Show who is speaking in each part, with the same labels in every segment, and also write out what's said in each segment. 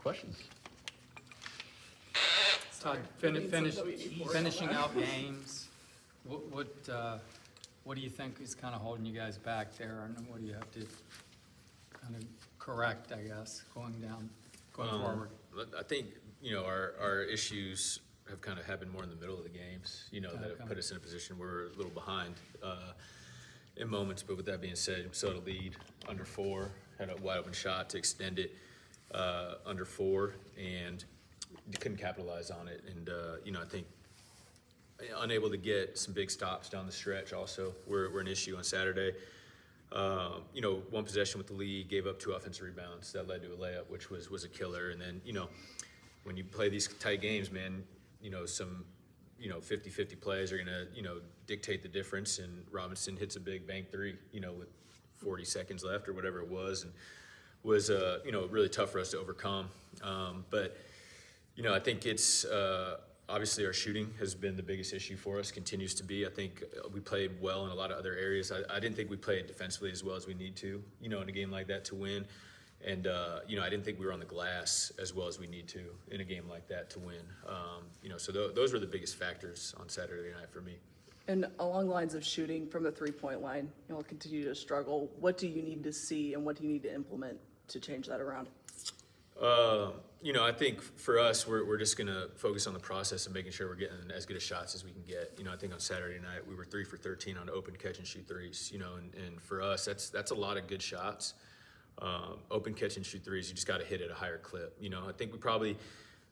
Speaker 1: Questions?
Speaker 2: Todd, finishing out games, what do you think is kind of holding you guys back there, and what do you have to kind of correct, I guess, going forward?
Speaker 3: I think, our issues have kind of happened more in the middle of the games, that have put us in a position where we're a little behind in moments. But with that being said, we still had a lead under 4, had a wide open shot to extend it under 4, and couldn't capitalize on it. And, I think unable to get some big stops down the stretch also were an issue on Saturday. One possession with the lead, gave up 2 offensive rebounds that led to a layup, which was a killer. And then, when you play these tight games, man, some 50-50 plays are gonna dictate the difference. And Robinson hits a big bank 3, with 40 seconds left or whatever it was, and was really tough for us to overcome. But I think it's obviously our shooting has been the biggest issue for us, continues to be. I think we played well in a lot of other areas. I didn't think we played defensively as well as we need to, in a game like that to win. And, I didn't think we were on the glass as well as we need to in a game like that to win. So those were the biggest factors on Saturday night for me.
Speaker 4: And along the lines of shooting from the three-point line, you'll continue to struggle. What do you need to see and what do you need to implement to change that around?
Speaker 3: I think for us, we're just going to focus on the process of making sure we're getting as good a shots as we can get. I think on Saturday night, we were 3 for 13 on open catch and shoot threes, and for us, that's a lot of good shots. Open catch and shoot threes, you just got to hit at a higher clip. I think we probably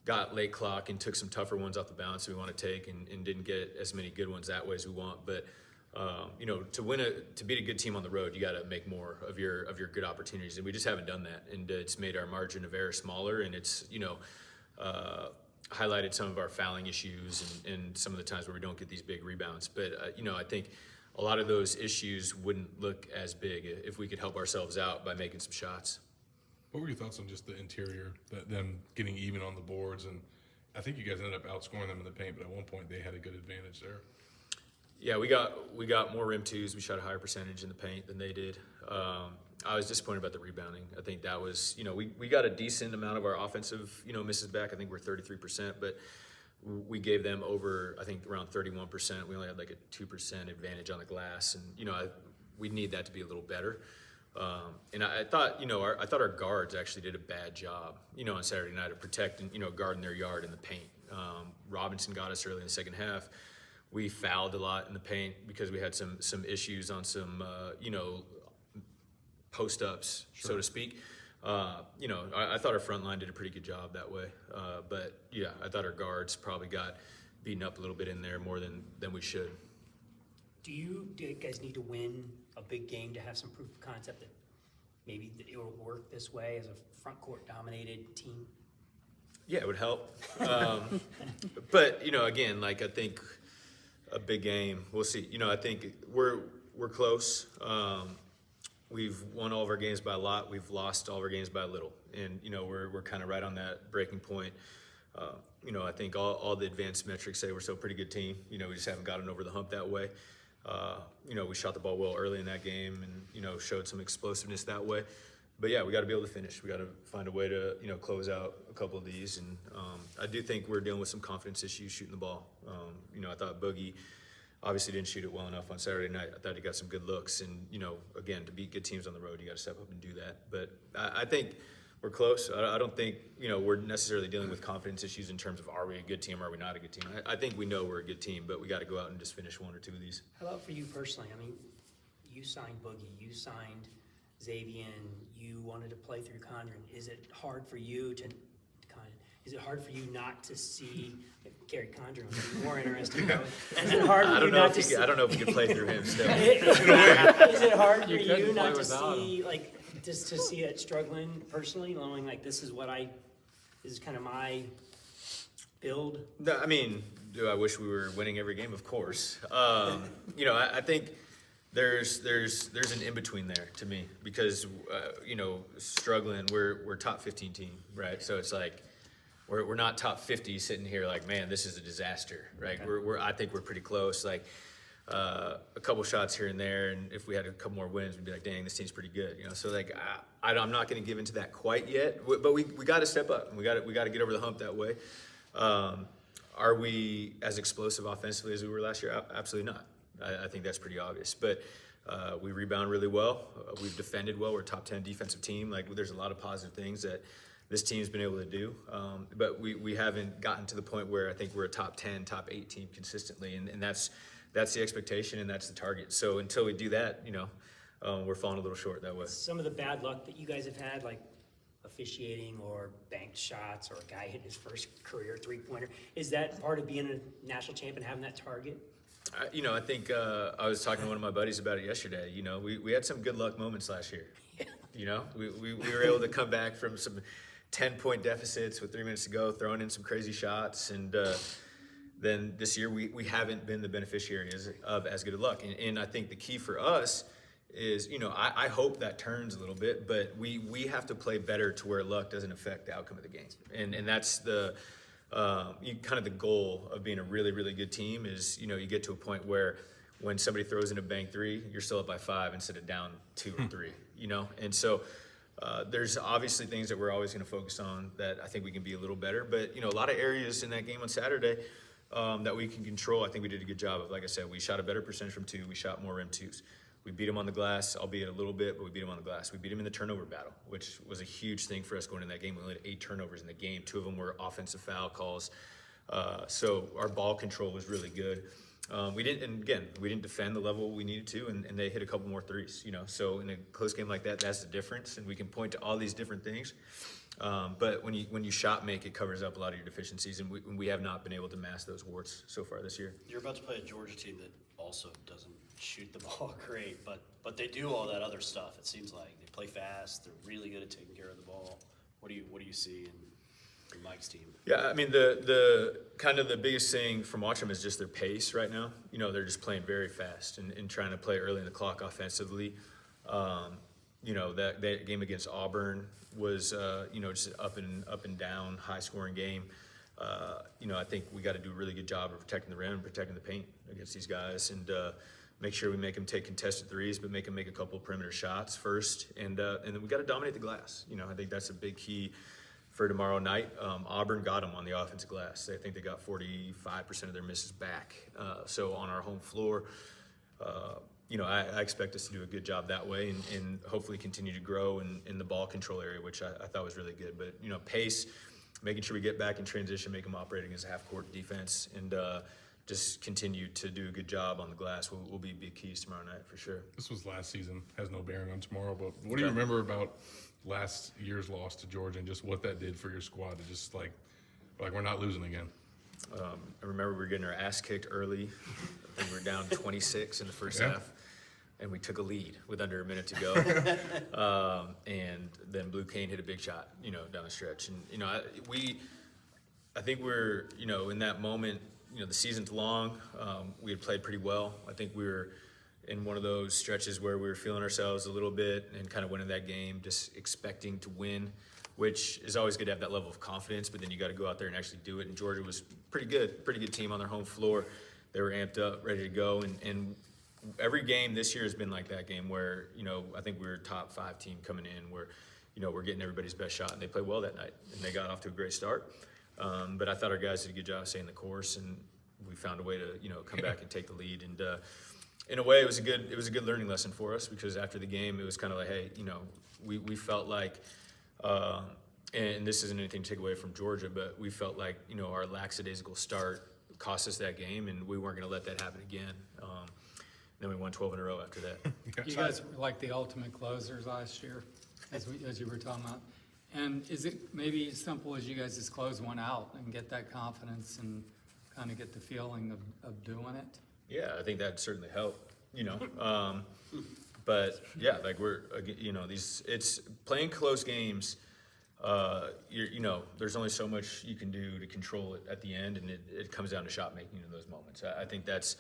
Speaker 3: got late clock and took some tougher ones off the bounce we want to take and didn't get as many good ones that way as we want. But, to beat a good team on the road, you got to make more of your good opportunities. And we just haven't done that. And it's made our margin of error smaller. And it's, highlighted some of our fouling issues and some of the times where we don't get these big rebounds. But, I think a lot of those issues wouldn't look as big if we could help ourselves out by making some shots.
Speaker 5: What were your thoughts on just the interior, them getting even on the boards? And I think you guys ended up outscoring them in the paint, but at one point they had a good advantage there.
Speaker 3: Yeah, we got more rim twos. We shot a higher percentage in the paint than they did. I was disappointed about the rebounding. I think that was, we got a decent amount of our offensive, misses back. I think we're 33%, but we gave them over, I think, around 31%. We only had like a 2% advantage on the glass, and we need that to be a little better. And I thought, I thought our guards actually did a bad job, on Saturday night of protecting, guarding their yard in the paint. Robinson got us early in the second half. We fouled a lot in the paint because we had some issues on some, post-ups, sure, so to speak. I thought our front line did a pretty good job that way. But, yeah, I thought our guards probably got beaten up a little bit in there more than we should.
Speaker 6: Do you guys need to win a big game to have some proof of concept that maybe it will work this way as a front court dominated team?
Speaker 3: Yeah, it would help. But, again, I think a big game, we'll see. I think we're close. We've won all of our games by a lot. We've lost all of our games by a little. And, we're kind of right on that breaking point. I think all the advanced metrics say we're still a pretty good team. We just haven't gotten over the hump that way. We shot the ball well early in that game and, showed some explosiveness that way. But, yeah, we got to be able to finish. We got to find a way to, close out a couple of these. And I do think we're dealing with some confidence issues shooting the ball. I thought Boogie obviously didn't shoot it well enough on Saturday night. I thought he got some good looks. And, again, to beat good teams on the road, you got to step up and do that. But I think we're close. I don't think, we're necessarily dealing with confidence issues in terms of are we a good team or are we not a good team. I think we know we're a good team, but we got to go out and just finish 1 or 2 of these.
Speaker 6: How about for you personally? I mean, you signed Boogie, you signed Xavier, you wanted to play through Condren. Is it hard for you not to see Gary Condren would be more interesting? Is it hard for you not to see?
Speaker 3: I don't know if we could play through him still.
Speaker 6: Is it hard for you not to
Speaker 2: see,
Speaker 6: just to see it struggling personally, knowing this is kind of my build?
Speaker 3: No, I mean, do I wish we were winning every game? Of course. I think there's an in-between there to me because, struggling, we're top 15 team, right? So it's like, we're not top 50 sitting here like, man, this is a disaster, right? Okay. I think we're pretty close. a couple shots here and there, and if we had a couple more wins, we'd be like, dang, this team's pretty good, you know. So like, I'm not going to give into that quite yet, but we got to step up. We got to get over the hump that way. Are we as explosive offensively as we were last year? Absolutely not. I think that's pretty obvious. But we rebound really well. We've defended well. We're a top 10 defensive team. Like, there's a lot of positive things that this team's been able to do. But we haven't gotten to the point where I think we're a top 10, top 8 team consistently, and that's the expectation and that's the target. So until we do that, you know, we're falling a little short that way.
Speaker 6: Some of the bad luck that you guys have had, like officiating or banked shots or a guy hitting his first career three-pointer, is that part of being a national champion, having that target?
Speaker 3: You know, I think I was talking to one of my buddies about it yesterday. You know, we had some good luck moments last year. You know, we were able to come back from some 10-point deficits with 3 minutes to go, throwing in some crazy shots, and then this year we haven't been the beneficiaries of as good of luck. And I think the key for us is, you know, I hope that turns a little bit, but we have to play better to where luck doesn't affect the outcome of the game. And that's the kind of the goal of being a really, really good team is, you know, you get to a point where when somebody throws in a bank 3, you're still up by 5 instead of down 2 or 3, you know? And so there's obviously things that we're always going to focus on that I think we can be a little better. But, you know, a lot of areas in that game on Saturday that we can control, I think we did a good job of. Like I said, we shot a better percentage from 2. We shot more rim 2s. We beat them on the glass, albeit a little bit, but we beat them on the glass. We beat them in the turnover battle, which was a huge thing for us going in that game. We only had 8 turnovers in the game. 2 of them were offensive foul calls. So our ball control was really good. We didn't defend the level we needed to, and they hit a couple more threes, you know. So in a close game like that, that's the difference, and we can point to all these different things. But when you shot make, it covers up a lot of your deficiencies, and we have not been able to mask those warts so far this year.
Speaker 1: You're about to play a Georgia team that also doesn't shoot the ball great, but they do all that other stuff. It seems like they play fast. They're really good at taking care of the ball. What do you see in Mike's team?
Speaker 3: Yeah, I mean, the kind of the biggest thing from watching them is just their pace right now. You know, they're just playing very fast and trying to play early in the clock offensively. You know, that game against Auburn was, you know, just up and down, high scoring game. You know, I think we got to do a really good job of protecting the rim and protecting the paint against these guys, and make sure we make them take contested threes, but make them make a couple perimeter shots first, and then we got to dominate the glass. You know, I think that's a big key for tomorrow night. Auburn got them on the offensive glass. I think they got 45% of their misses back. So on our home floor, you know, I expect us to do a good job that way, and hopefully continue to grow in the ball control area, which I thought was really good. But, you know, pace, making sure we get back in transition, make them operating as a half-court defense, and just continue to do a good job on the glass will be big keys tomorrow night for sure.
Speaker 5: This was last season, has no bearing on tomorrow, but what do you remember about last year's loss to Georgia and just what that did for your squad to just like we're not losing again?
Speaker 3: I remember we were getting our ass kicked early. I think we were down 26 in the first half, and we took a lead with under a minute to go. And then Blue Cane hit a big shot, you know, down the stretch. And, you know, I think we're, you know, in that moment, you know, the season's long. We had played pretty well. I think we were in one of those stretches where we were feeling ourselves a little bit and kind of winning that game, just expecting to win, which is always good to have that level of confidence, but then you got to go out there and actually do it. And Georgia was pretty good team on their home floor. They were amped up, ready to go. And every game this year has been like that game where, you know, I think we were a top 5 team coming in where, you know, we're getting everybody's best shot, and they played well that night, and they got off to a great start. But I thought our guys did a good job staying the course, and we found a way to, you know, come back and take the lead. And in a way, it was a good learning lesson for us, because after the game, it was kind of like, hey, you know, we felt like, and this isn't anything to take away from Georgia, but we felt like, you know, our lackadaisical start cost us that game, and we weren't going to let that happen again. Then we won 12 in a row after that.
Speaker 2: You guys were like the ultimate closers last year, as you were talking about. And is it maybe as simple as you guys just close one out and get that confidence and kind of get the feeling of doing it?
Speaker 3: Yeah, I think that'd certainly help, you know. But yeah, like you know, it's playing close games. You know, there's only so much you can do to control it at the end, and it comes down to shot making in those moments. I think that's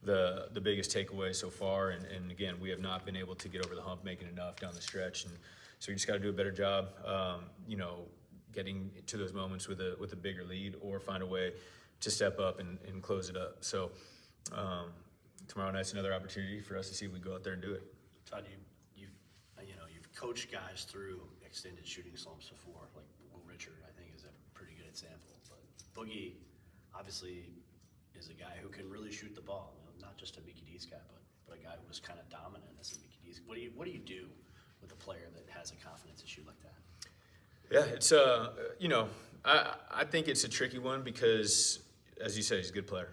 Speaker 3: the biggest takeaway so far. And again, we have not been able to get over the hump, making enough down the stretch, and so we just got to do a better job, you know, getting to those moments with a bigger lead, or find a way to step up and close it up. So, tomorrow night's another opportunity for us to see if we go out there and do it.
Speaker 1: Todd, you've coached guys through extended shooting slumps before, like Will Richard, I think, is a pretty good example. But Boogie, obviously, is a guy who can really shoot the ball. Not just a Mickey D's guy, but a guy who was kind of dominant as a Mickey D's. What do you do with a player that has a confidence to shoot like that?
Speaker 3: Yeah, it's I think it's a tricky one because, as you said, he's a good player.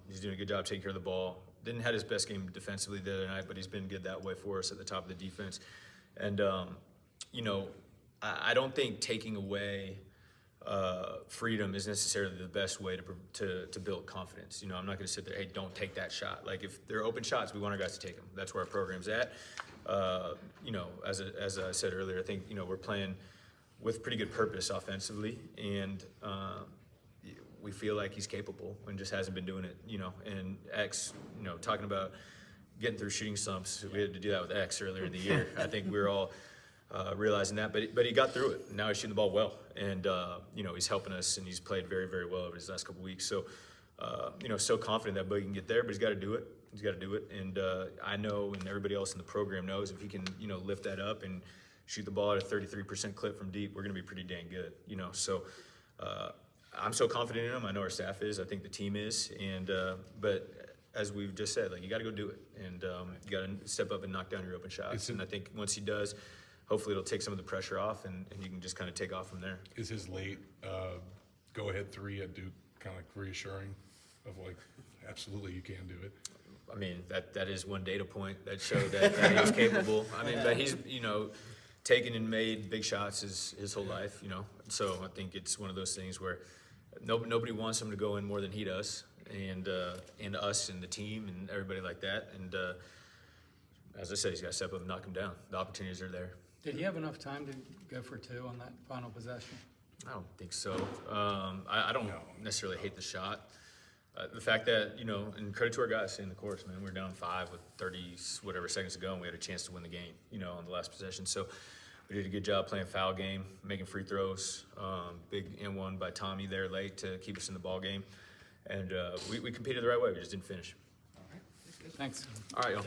Speaker 3: He's doing a good job taking care of the ball. Didn't have his best game defensively the other night, but he's been good that way for us at the top of the defense. And I don't think taking away freedom is necessarily the best way to build confidence. I'm not going to sit there, hey, don't take that shot. Like, if there are open shots, we want our guys to take them. That's where our program's at. As I said earlier, I think we're playing with pretty good purpose offensively, and we feel like he's capable and just hasn't been doing it. And X, talking about getting through shooting slumps, we had to do that with X earlier in the year. I think we were all realizing that, but he got through it. Now he's shooting the ball well, and he's helping us, and he's played very, very well over his last couple weeks. So, so confident that Boogie can get there, but he's got to do it. He's got to do it, and I know, and everybody else in the program knows, if he can, lift that up and shoot the ball at a 33% clip from deep, we're going to be pretty dang good. So I'm so confident in him. I know our staff is. I think the team is, and but as we've just said, like, you got to go do it, and you got to step up and knock down your open shots. And I think once he does, hopefully it'll take some of the pressure off, and you can just kind of take off from there.
Speaker 5: Is his late go-ahead three at Duke kind of like reassuring of like, absolutely you can do it?
Speaker 3: I mean, that is one data point that showed that he was capable. I mean, but he's, taken and made big shots his whole life, So I think it's one of those things where nobody wants him to go in more than he does, and us and the team and everybody like that. And as I said, he's got to step up and knock him down. The opportunities are there.
Speaker 2: Did he have enough time to go for two on that final possession?
Speaker 3: I don't think so. I don't necessarily hate the shot. The fact that, and credit to our guys in the course, man, we were down 5 with 30 whatever seconds to go, and we had a chance to win the game, on the last possession. So we did a good job playing foul game, making free throws. Big and one by Tommy there late to keep us in the ball game. And we competed the right way. We just didn't finish.
Speaker 2: Thanks.
Speaker 3: All right, y'all.